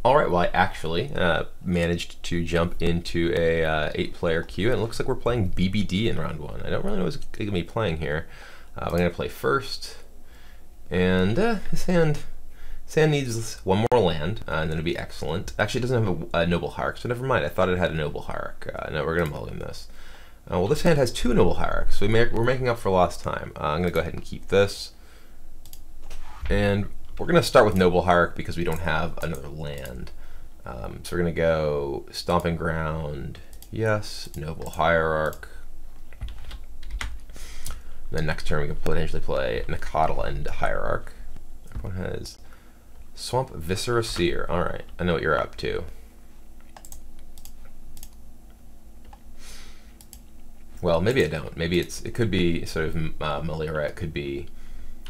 All right, well, I actually managed to jump into a 8-player queue, and it looks like we're playing BBD in round 1. I don't really know what's going to be playing here. I'm going to play first, and his hand needs one more land, and then it'd be excellent. Actually, it doesn't have a Noble Hierarch, so never mind. I thought it had a Noble Hierarch. No, we're going to mulligan this. Well, this hand has 2 Noble Hierarchs, so we're making up for lost time. I'm going to go ahead and keep this, and we're going to start with Noble Hierarch because we don't have another land. So we're going to go Stomping Ground, yes, Noble Hierarch. Then next turn we can potentially play Nakatl and Hierarch. That one has Swamp Viscera Seer. Alright, I know what you're up to. Well, maybe I don't. Maybe it could be sort of Malira, it could be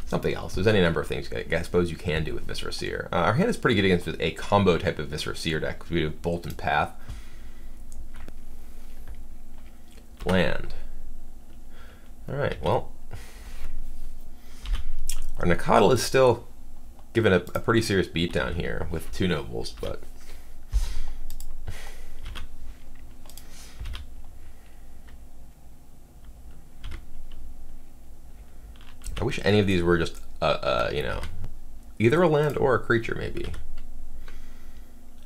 something else. There's any number of things I suppose you can do with Viscera Seer. Our hand is pretty good against a combo type of Viscera Seer deck because we do Bolt and Path. Land. Alright, well. Our Nakatl is still given a pretty serious beatdown here with 2 nobles, but I wish any of these were just, you know, either a land or a creature, maybe.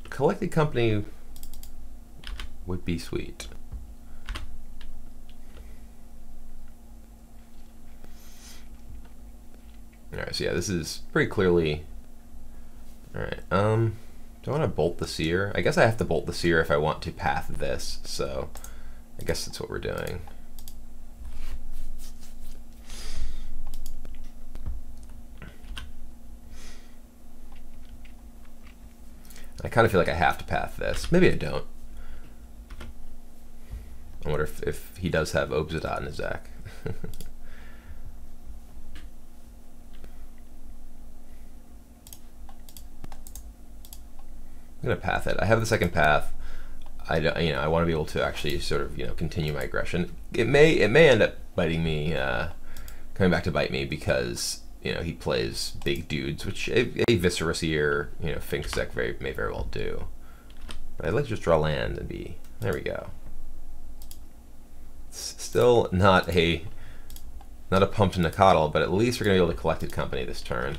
Collected Company would be sweet. Alright, so yeah, this is pretty clearly... Alright, do I want to bolt the Seer? I guess I have to bolt the Seer if I want to path this, so I guess that's what we're doing. I kind of feel like I have to path this. Maybe I don't. I wonder if he does have Obsidian in his deck. I'm gonna path it. I have the second path. I want to be able to actually sort of continue my aggression. It may end up biting me, coming back to bite me because he plays big dudes, which a Viscera Seer, Finks deck may very well do. But I'd like to just draw land and be, there we go. It's still not a pump to Nakatl, but at least we're gonna be able to Collected Company this turn.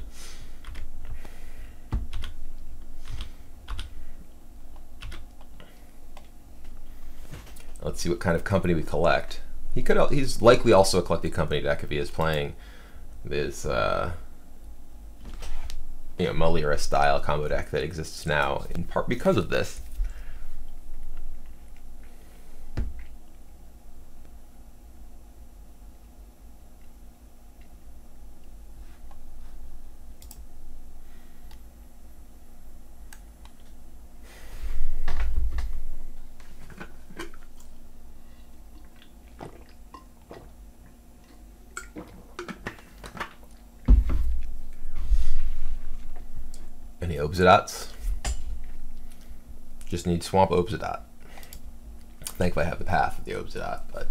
Let's see what kind of company we collect. He's likely also a Collected Company deck if he is playing this Malira style combo deck that exists now in part because of this. Any Obsidots? Just need Swamp Obsidot. Thankfully I have the path of the Obsidot, but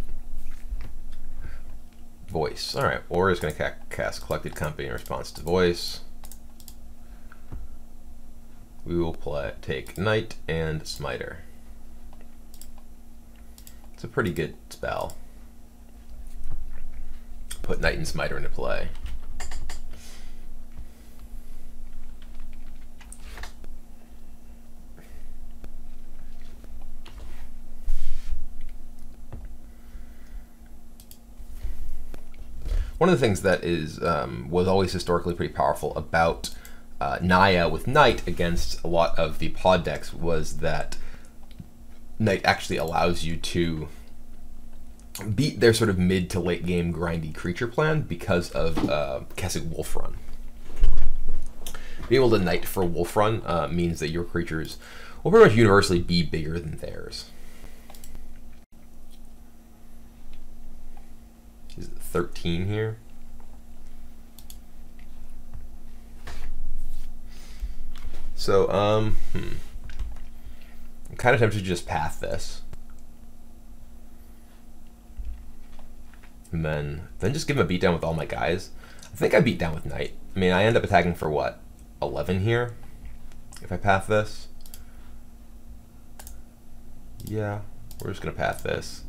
Voice. Alright, Aura is going to cast Collected Company in response to Voice. We will take Knight and Smiter. It's a pretty good spell. Put Knight and Smiter into play. One of the things that was always historically pretty powerful about Naya with Knight against a lot of the pod decks was that Knight actually allows you to beat their sort of mid to late game grindy creature plan because of Kessig Wolf Run. Being able to Knight for Wolf Run means that your creatures will pretty much universally be bigger than theirs. 13 here. So, I'm kind of tempted to just path this. And then just give him a beatdown with all my guys. I think I beat down with Knight. I mean, I end up attacking for what, 11 here? If I path this? Yeah, we're just gonna path this.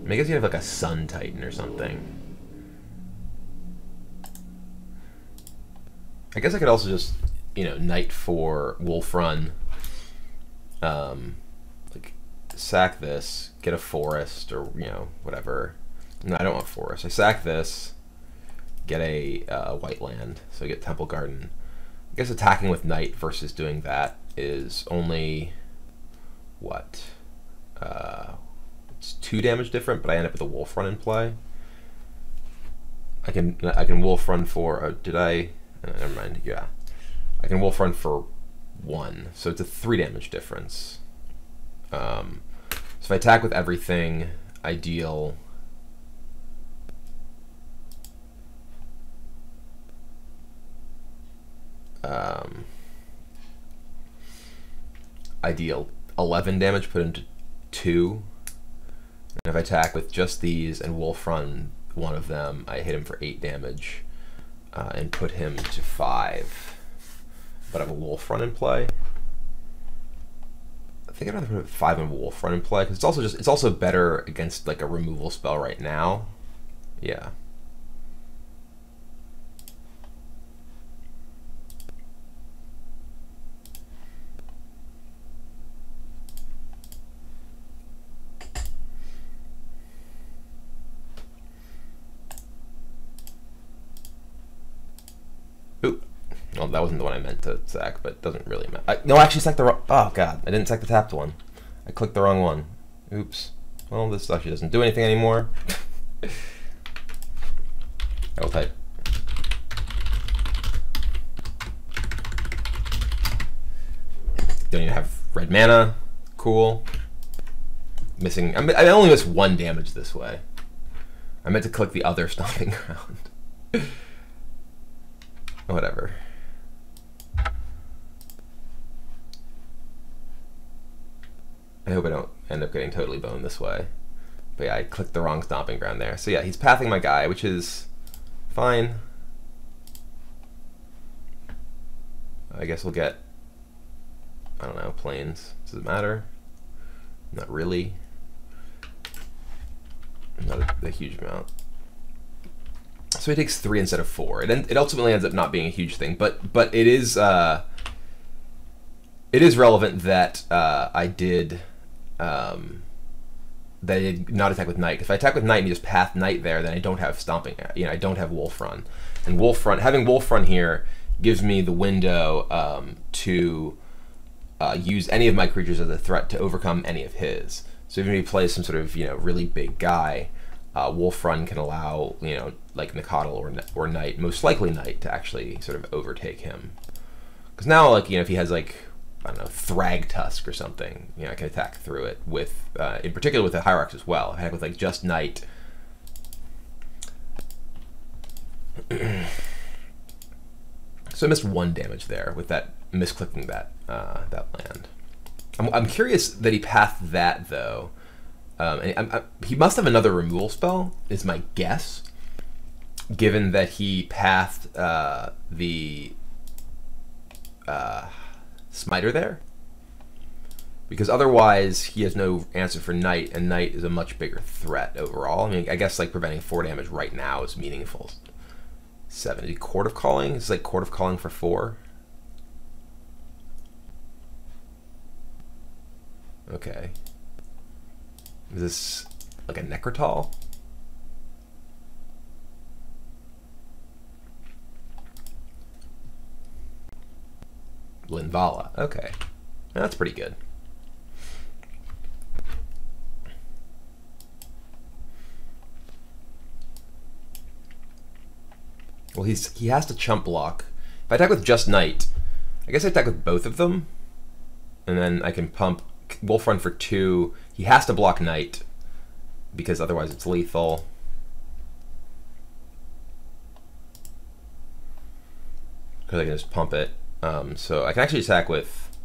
I guess you have like a Sun Titan or something. I guess I could also just, you know, knight for Wolf Run. Like, sack this, get a forest, or, you know, whatever. No, I don't want forest. I sack this, get a white land, so I get Temple Garden. I guess attacking with knight versus doing that is only, what? It's 2 damage different, but I end up with a Wolf Run in play. I can Wolf Run for, did I? Never mind, yeah. I can Wolf Run for 1, so it's a 3 damage difference. So if I attack with everything, I deal... I deal 11 damage put into 2. And if I attack with just these and Wolf Run one of them, I hit him for 8 damage and put him to 5. But I have a Wolf Run in play. I think I'd rather put 5 and Wolf Run in play because it's also better against like a removal spell right now. Yeah. Ooh. Well, that wasn't the one I meant to sack, but it doesn't really matter. No, I actually sacked the wrong... Oh, God. I didn't sack the tapped one. I clicked the wrong one. Oops. Well, this actually doesn't do anything anymore. I will type. Don't even have red mana. Cool. Missing... I only missed 1 damage this way. I meant to click the other Stomping Ground. Whatever. I hope I don't end up getting totally boned this way. But yeah, I clicked the wrong Stomping Ground there. So yeah, he's pathing my guy, which is fine. I guess we'll get, I don't know, planes. Does it matter? Not really. Not a huge amount. So he takes 3 instead of 4. It ultimately ends up not being a huge thing, but it is relevant that I did not attack with Knight. If I attack with Knight and you just path Knight there, then I don't have Stomping. You know, I don't have Wolf Run, and having Wolf Run here gives me the window to use any of my creatures as a threat to overcome any of his. So even if he plays some sort of, you know, really big guy, Wolf Run can allow, you know, like Nicodle or Knight, most likely Knight, to actually sort of overtake him. Because now, like, you know, if he has like, I don't know, Thrag Tusk or something, you know, I can attack through it with, in particular with the Hierarchs as well. I attack with like just Knight. So I missed 1 damage there with that misclicking that that land. I'm curious that he pathed that though. He must have another removal spell, is my guess, given that he pathed the Smiter there. Because otherwise, he has no answer for Knight, and Knight is a much bigger threat overall. I mean, I guess like preventing 4 damage right now is meaningful. 70. Court of Calling? It's like Court of Calling for 4. Okay. Is this like a Necrotal? Linvala. Okay. That's pretty good. Well, he has to chump block. If I attack with just Knight, I guess I attack with both of them, and then I can pump Wolf Run for 2. He has to block Knight, because otherwise it's lethal. Because I can just pump it. So I can actually attack with...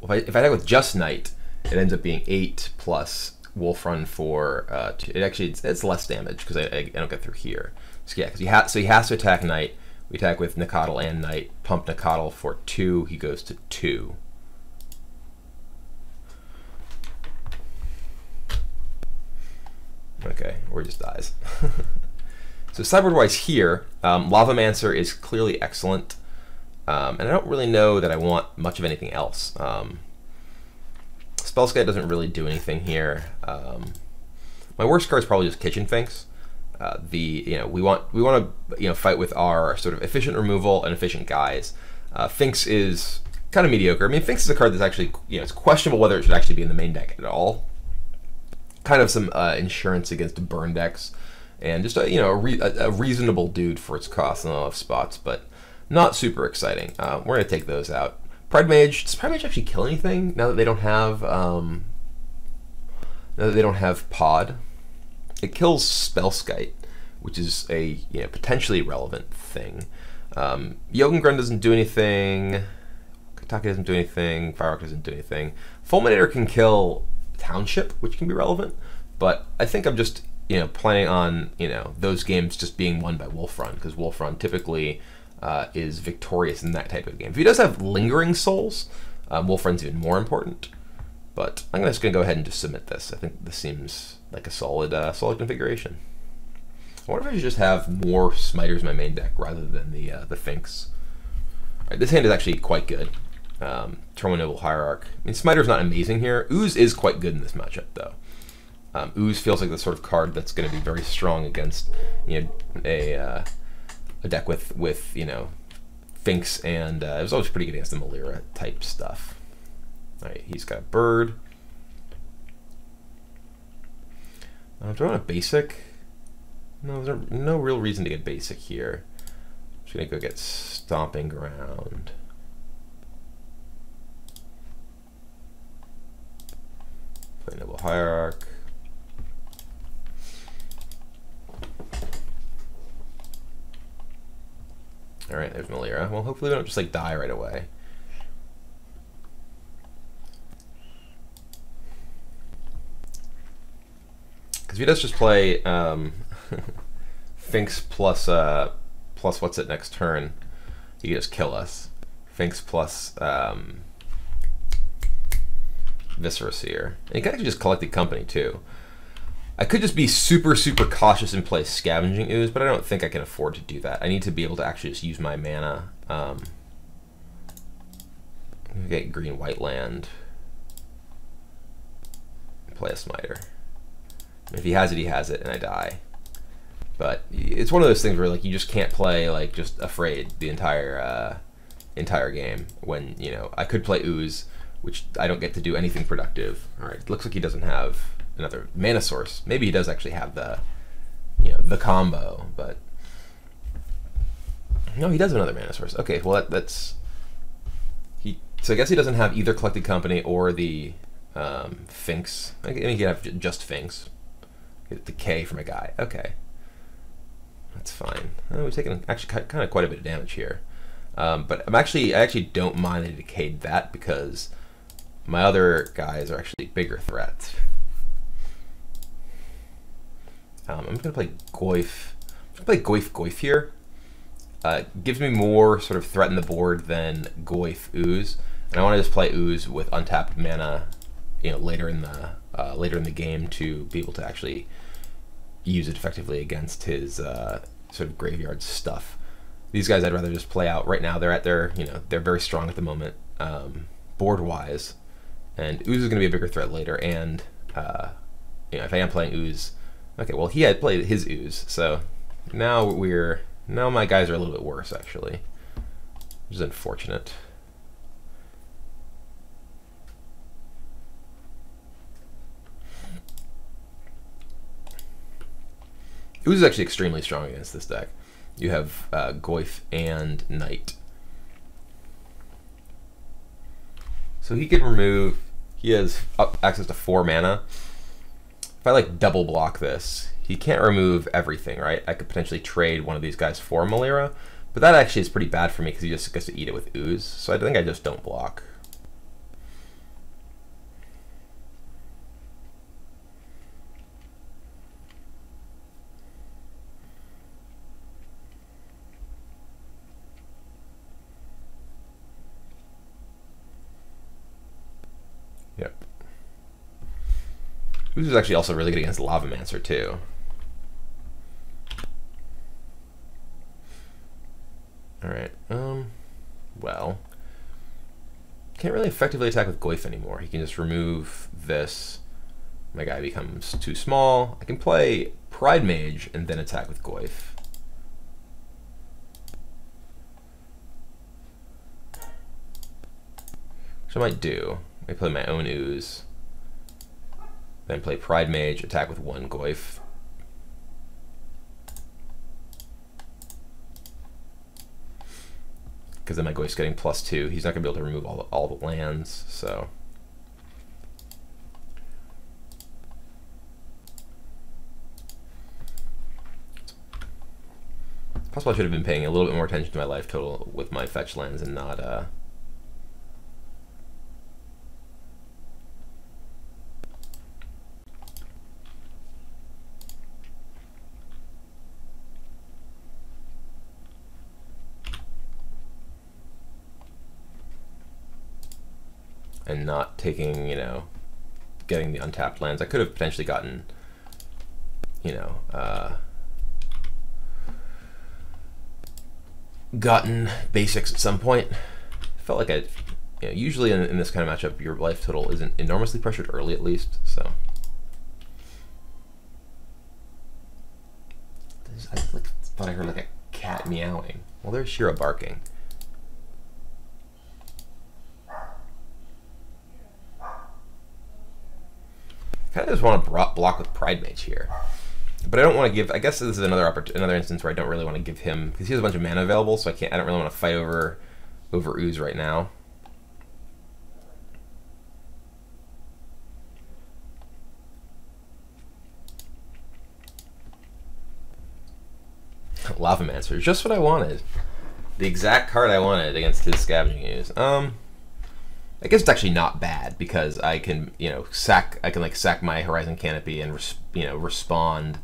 If I attack with just Knight, it ends up being 8 plus Wolf Run for it's less damage because I don't get through here. So yeah, because he has to attack Knight. We attack with Nicodle and Knight. Pump Nicodle for 2. He goes to 2. Okay, or he just dies. So sideboard-wise here, Lavamancer is clearly excellent, and I don't really know that I want much of anything else. Spellskite doesn't really do anything here. My worst card is probably just Kitchen Finks. We want to fight with our sort of efficient removal and efficient guys. Finks is kind of mediocre. I mean, Finks is a card that's actually it's questionable whether it should actually be in the main deck at all. Kind of some insurance against burn decks, and just a reasonable dude for its cost in a lot of spots, but not super exciting. We're gonna take those out. Pride Mage. Does Pride Mage actually kill anything now that they don't have Pod? It kills Spellskite, which is a potentially relevant thing. Jotengren doesn't do anything. Katake doesn't do anything. Fireark doesn't do anything. Fulminator can kill Township, which can be relevant, but I think I'm just planning on those games just being won by Wolf Run, because Wolf Run typically is victorious in that type of game. If he does have Lingering Souls, Wolf Run's even more important. But I'm just gonna go ahead and just submit this. I think this seems like a solid configuration. I wonder if I should just have more Smiters in my main deck rather than the Finks. All right, this hand is actually quite good. Turn 1 Noble Hierarch. I mean, Smiter's not amazing here. Ooze is quite good in this matchup, though. Ooze feels like the sort of card that's going to be very strong against a deck with Finks, and it was always pretty good against the Malira type stuff. All right, he's got a bird. Do I want a basic? No, there's no real reason to get basic here. I'm just gonna go get Stomping Ground. Play Noble Hierarch. All right, there's Malira. Well, hopefully we don't just die right away. Because if he does just play Finks plus what's it next turn, he can just kill us. Finks plus Viscera Seer. And he can actually just collect the company too. I could just be super cautious and play Scavenging Ooze, but I don't think I can afford to do that. I need to be able to actually just use my mana. Get green-white land. Play a Smiter. If he has it, and I die. But it's one of those things where you just can't play just Afraid the entire game. When I could play Ooze, which I don't get to do anything productive. All right, looks like he doesn't have another mana source. Maybe he does actually have the the combo, but no, he does have another mana source. Okay, well that's he. So I guess he doesn't have either Collected Company or the Finks. I mean, he could have just Finks. Get the K from a guy. Okay, that's fine. We've taken actually kind of quite a bit of damage here, but I actually don't mind that he decayed that, because my other guys are actually bigger threats. I'm gonna play Goyf. I'm gonna play Goyf here. Gives me more sort of threat in the board than Goyf Ooze, and I want to just play Ooze with untapped mana, later in the game, to be able to actually use it effectively against his sort of graveyard stuff. These guys I'd rather just play out right now. They're at their they're very strong at the moment, board wise, and Ooze is gonna be a bigger threat later. And if I am playing Ooze. Okay, well he had played his Ooze, so now my guys are a little bit worse actually, which is unfortunate. Ooze is actually extremely strong against this deck. You have Goyf and Knight, so he can remove. He has access to 4 mana. If I double block this, he can't remove everything, right? I could potentially trade one of these guys for Malira, but that actually is pretty bad for me because he just gets to eat it with Ooze. So I think I just don't block. Yep. Ooze is actually also really good against Lavamancer too. Alright, well, can't really effectively attack with Goyf anymore. He can just remove this. My guy becomes too small. I can play Pride Mage and then attack with Goyf. Which I might do. I play my own Ooze. Then play Pride Mage, attack with one Goyf. Because then my Goyf's getting +2. He's not going to be able to remove all the lands, so. It's possible I should have been paying a little bit more attention to my life total with my fetch lands and not, and not taking, you know, getting the untapped lands. I could have potentially gotten, you know, gotten basics at some point. Felt like you know, usually in this kind of matchup, your life total isn't enormously pressured early, at least. So I thought I heard like a cat meowing. Well, there's Shira barking. I kind of just want to block with Pride Mage here, but I don't want to give. I guess this is another instance where I don't really want to give him, because he has a bunch of mana available, so I don't really want to fight over Ooze right now. Lavamancer, just what I wanted. The exact card I wanted against his Scavenging Ooze. I guess it's actually not bad because I can, you know, sack my Horizon Canopy and you know, respond.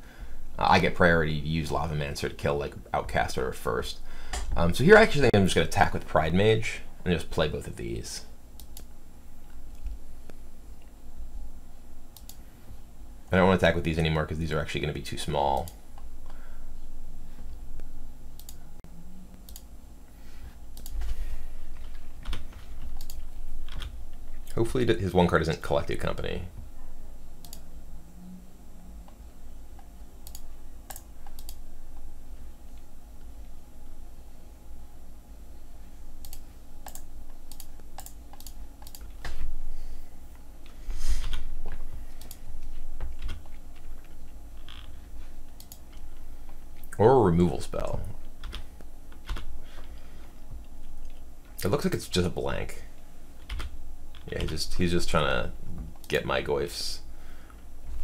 I get priority to use Lavamancer to kill like Outcast or first. So here I actually think I'm just going to attack with Pride Mage and just play both of these. I don't want to attack with these anymore because these are actually going to be too small. Hopefully his one card isn't Collective Company. Or a removal spell. It looks like it's just a blank. Yeah, he's just trying to get my Goyfs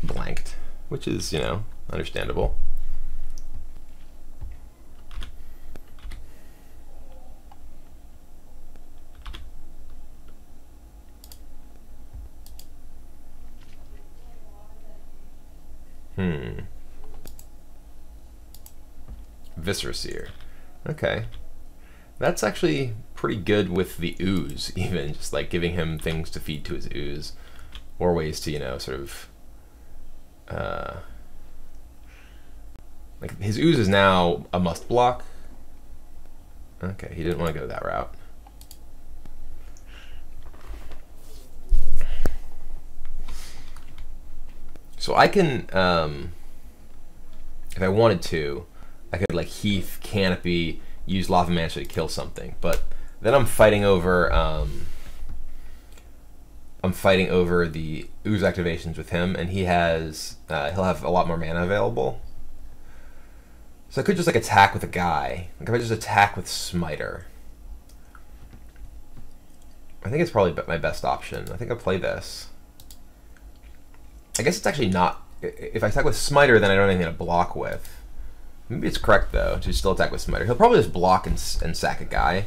blanked, which is, you know, understandable. Viscera Seer. Okay. That's actually pretty good with the Ooze, even, just like giving him things to feed to his Ooze, or ways to, you know, sort of, like his Ooze is now a must block. Okay, he didn't want to go that route. So I can, if I wanted to, I could like Heath, Canopy, use Lavamancer to kill something, but then I'm fighting over the Ooze activations with him, and he has he'll have a lot more mana available. So I could just like attack with a guy. Like if I just attack with Smiter, I think it's probably my best option. I think I'll play this. I guess it's actually not. If I attack with Smiter, then I don't have anything to block with. Maybe it's correct though to still attack with Smiter. He'll probably just block and sack a guy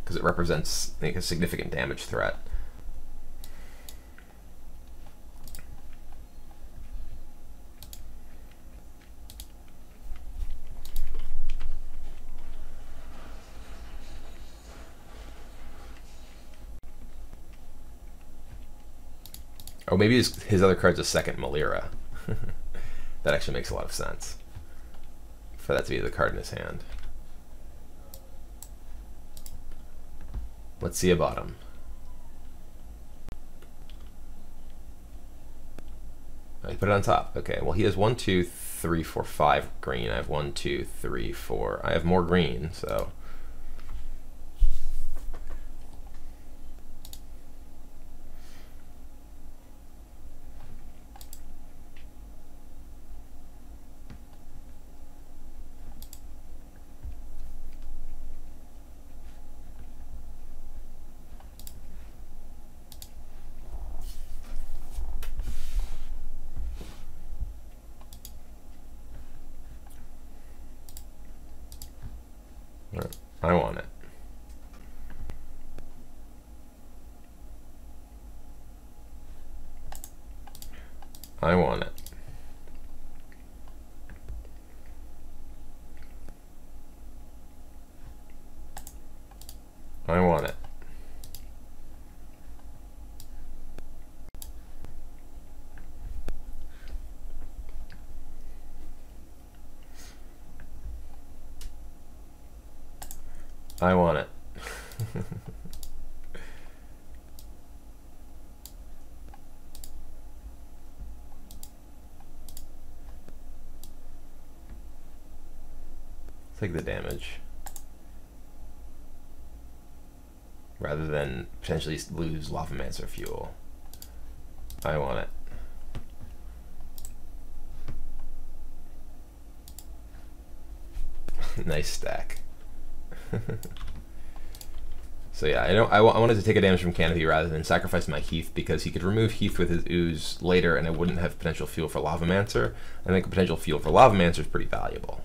because it represents, I think, a significant damage threat. Or maybe his other card's a second Malira. That actually makes a lot of sense for that to be the card in his hand. Let's see a bottom. Oh, he put it on top. Okay, well he has 1, 2, 3, 4, 5 green. I have 1, 2, 3, 4. I have more green, so. I want it. I want it. I want it. I want it. Take the damage. Rather than potentially lose Lavamancer fuel. I want it. Nice stack. So yeah, I wanted to take a damage from Canopy rather than sacrifice my Heath, because he could remove Heath with his Ooze later and I wouldn't have potential fuel for Lavamancer. I think a potential fuel for Lavamancer is pretty valuable.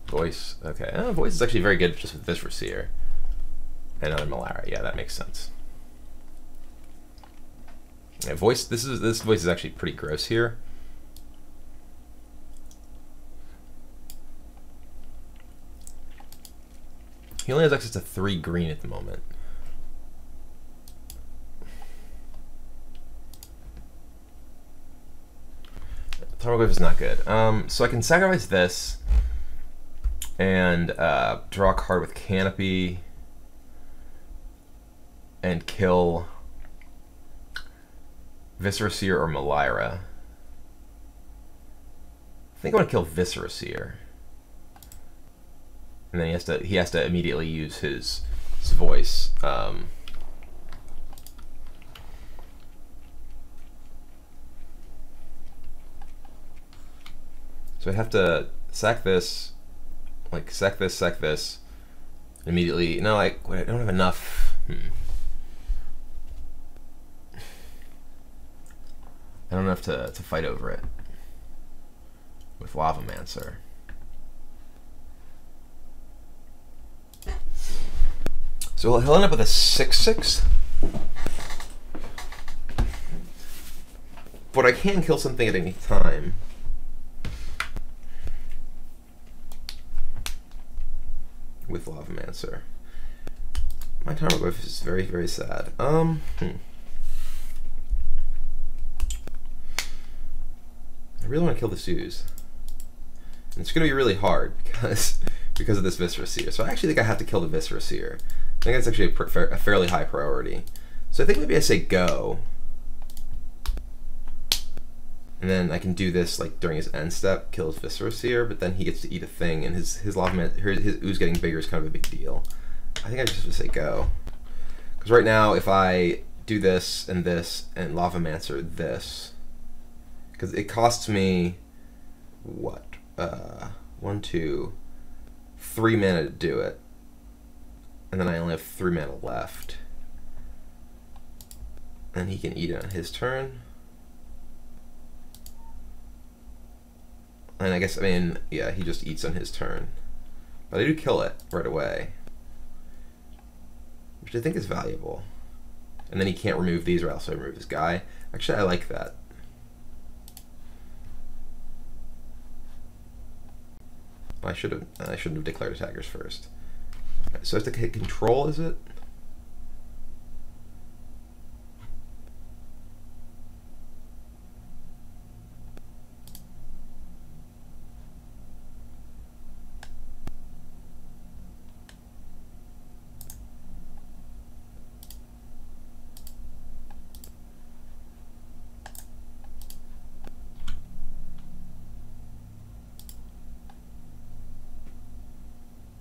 Voice, okay. Voice is actually very good just with Viscera Seer. And another Malara, yeah, that makes sense. Yeah, voice. This voice is actually pretty gross here. He only has access to 3 green at the moment. Tarmogoyf is not good. So I can sacrifice this and draw a card with Canopy and kill Viscera Seer or Malira. I think I want to kill Viscera Seer. And then he has to immediately use his voice. So I'd have to sack this, like sack this, immediately. No, I don't have enough. I don't have to fight over it with Lavamancer. So he'll end up with a 6/6. But I can kill something at any time. With Lavamancer. My Tarmogoyf is very, very sad. I really want to kill this Ooze. And it's going to be really hard because of this Viscera Seer. So I actually think I have to kill the Viscera Seer. I think that's actually a fairly high priority. So I think maybe I say go. And then I can do this like during his end step, kill his Viscera Seer, but then he gets to eat a thing, and his Ooze getting bigger is kind of a big deal. I think I just would say go. Because right now, if I do this and Lavamancer this, because it costs me what? 1, 2, 3 mana to do it. And then I only have 3 mana left. And he can eat it on his turn. And I guess, I mean, yeah, he just eats on his turn. But I do kill it right away. Which I think is valuable. And then he can't remove these or else I remove this guy. Actually, I like that. I shouldn't have declared attackers first. Right, so I have to hit control, is it?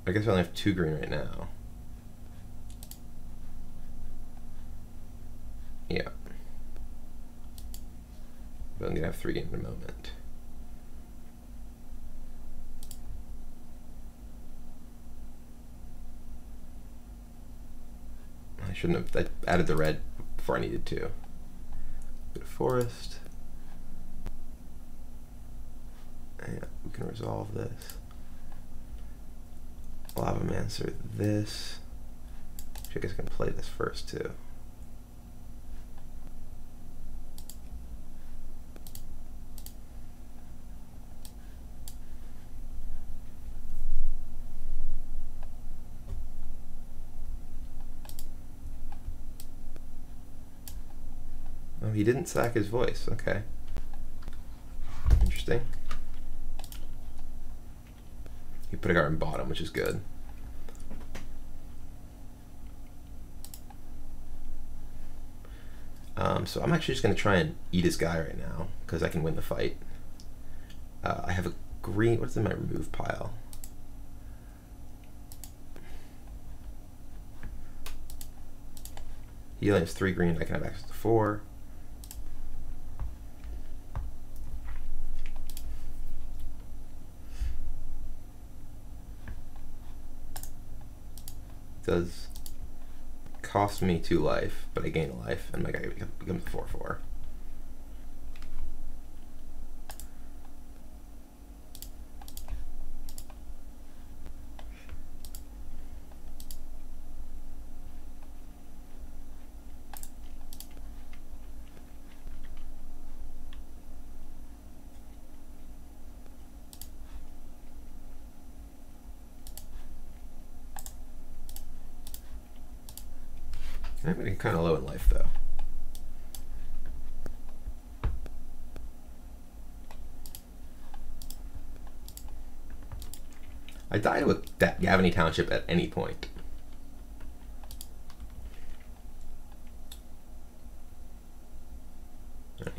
I guess I only have 2 green right now. Yeah. But I'm gonna have 3 games in a moment. I shouldn't have. I added the red before I needed to. Go to forest. Yeah, we can resolve this. Lavamancer this. I guess I can play this first too. Oh, he didn't sack his voice. Okay. Interesting. He put a guard in bottom, which is good. So I'm actually just going to try and eat his guy right now, because I can win the fight. I have a green... What's in my remove pile? He only has 3 green. I can have access to 4. Does cost me 2 life, but I gain a life, and my guy becomes a 4/4. I'm getting kind of low in life, though. I died with that Gavany Township at any point.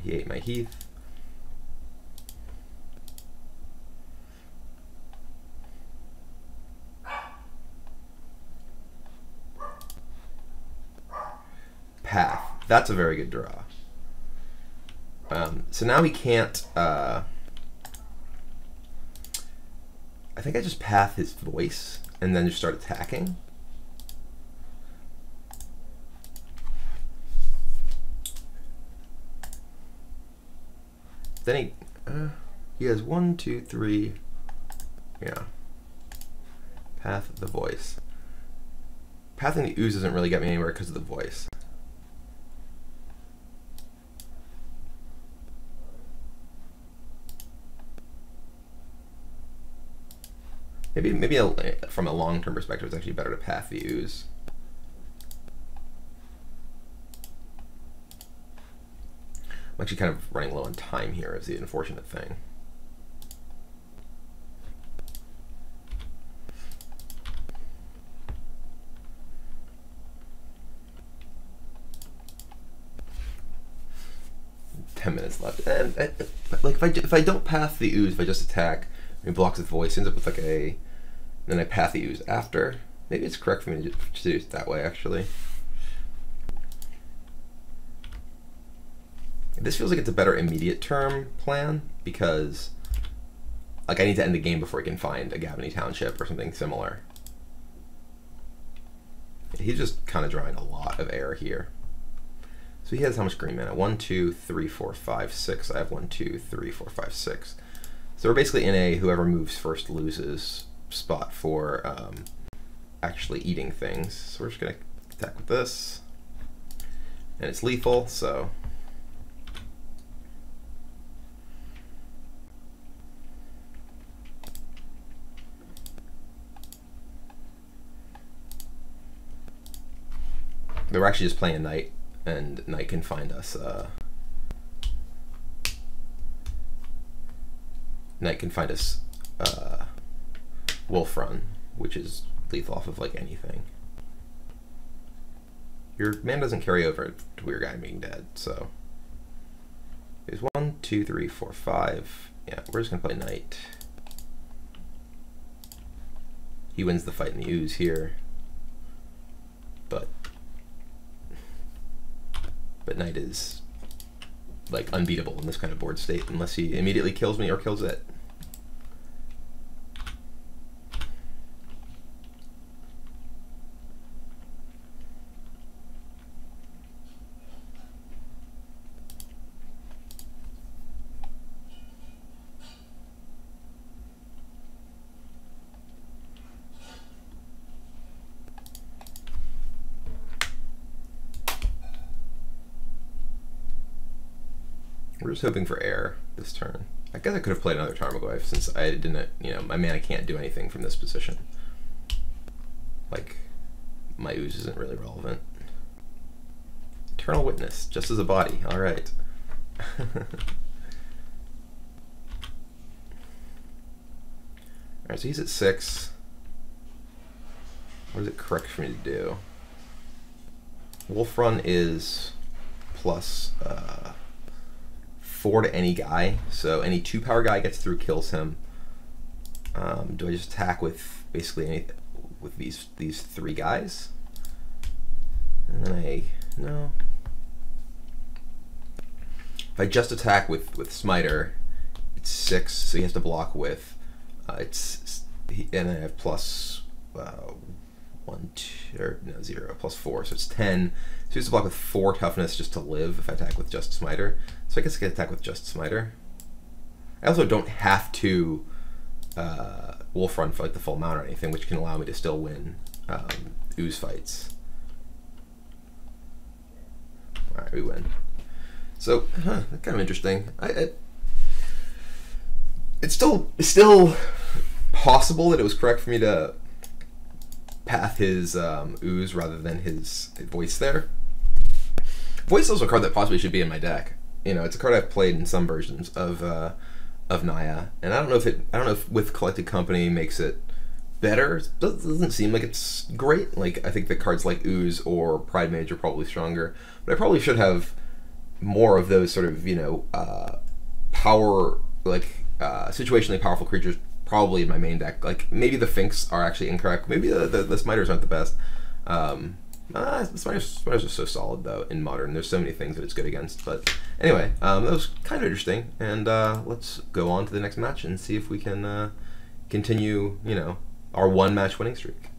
He ate my Heath. Path. That's a very good draw. So now he can't... I think I just path his voice and then just start attacking. Then he has 1, 2, 3. Yeah. Path the voice. Pathing the ooze doesn't really get me anywhere because of the voice. Maybe from a long-term perspective, it's actually better to path the ooze. I'm actually kind of running low on time here is the unfortunate thing. Minutes left, and like if I don't path the ooze, if I just attack, he blocks his voice, ends up with like a. Then I path the ooze after. Maybe it's correct for me to do it that way, actually. This feels like it's a better immediate term plan because, like, I need to end the game before I can find a Gavany Township or something similar. He's just kind of drawing a lot of air here. So he has how much green mana? 1, 2, 3, 4, 5, 6. I have 1, 2, 3, 4, 5, 6. So we're basically in a whoever moves first loses spot for actually eating things. So we're just gonna attack with this, and it's lethal. So We're actually just playing a knight, and knight can find us. Knight can find us wolf run, which is lethal off of like anything. Your man doesn't carry over to your guy being dead, so there's 1, 2, 3, 4, 5. Yeah, we're just gonna play knight. He wins the fight in the ooze here, but knight is like unbeatable in this kind of board state unless he immediately kills me or kills it. We're just hoping for air this turn. I guess I could have played another Tarmogoyf since I didn't, you know, my mana can't do anything from this position. Like, my ooze isn't really relevant. Eternal Witness, just as a body, alright. Alright, so he's at 6. What is it correct for me to do? Wolf Run is plus 4 to any guy, so any 2-power guy gets through, kills him. Do I just attack with basically anything with these 3 guys? And then no. If I just attack with Smiter, it's 6, so he has to block with and then I have plus 1, 2, or no, 0, plus 4, so it's 10. So he has to block with 4 toughness just to live if I attack with just Smiter. So I guess I can attack with just Smiter. I also don't have to Wolf Run for like the full amount or anything, which can allow me to still win ooze fights. Alright, we win. So, that's kind of interesting. It's still possible that it was correct for me to path his ooze rather than his voice there. Voice is also a card that possibly should be in my deck. You know, it's a card I've played in some versions of Naya, and I don't know if with Collected Company makes it better. It doesn't seem like it's great. Like, I think that cards like Ooze or Pride Mage are probably stronger, but I probably should have more of those sort of, you know, power, like situationally powerful creatures probably in my main deck. Like, maybe the Finks are actually incorrect. Maybe the Smiters aren't the best. The Smiters are so solid though in Modern. There's so many things that it's good against. But anyway, that was kind of interesting. And let's go on to the next match and see if we can continue, you know, our 1-match winning streak.